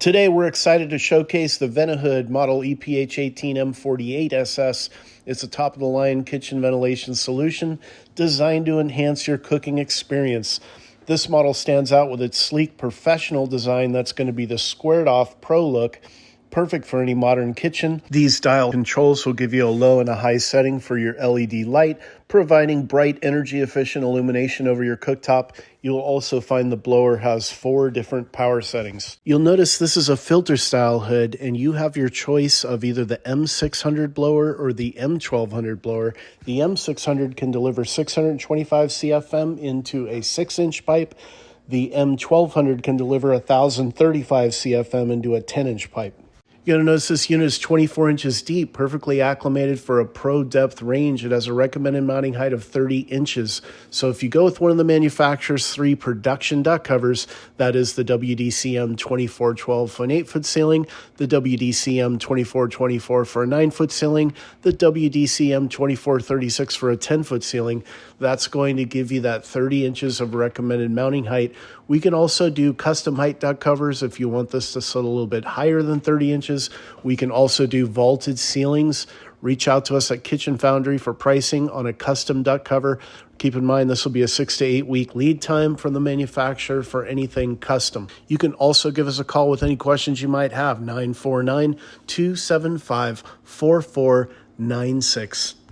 Today we're excited to showcase the Vent-A-Hood model EPH18M48SS. It's a top-of-the-line kitchen ventilation solution designed to enhance your cooking experience. This model stands out with its sleek professional design that's going to be the squared-off pro look, perfect for any modern kitchen. These dial controls will give you a low and a high setting for your LED light, providing bright, energy-efficient illumination over your cooktop. You'll also find the blower has 4 different power settings. You'll notice this is a filter-style hood, and you have your choice of either the M600 blower or the M1200 blower. The M600 can deliver 625 CFM into a 6-inch pipe. The M1200 can deliver 1,035 CFM into a 10-inch pipe. You're going to notice this unit is 24 inches deep, perfectly acclimated for a pro depth range. It has a recommended mounting height of 30 inches. So if you go with one of the manufacturer's 3 production duct covers, that is the WDCM 2412 for an 8-foot ceiling, the WDCM 2424 for a 9-foot ceiling, the WDCM 2436 for a 10-foot ceiling, that's going to give you that 30 inches of recommended mounting height. We can also do custom height duct covers if you want this to sit a little bit higher than 30 inches. We can also do vaulted ceilings. Reach out to us at Kitchen Foundry for pricing on a custom duct cover. Keep in mind this will be a 6 to 8 week lead time from the manufacturer for anything custom. You can also give us a call with any questions you might have, 949-275-4496.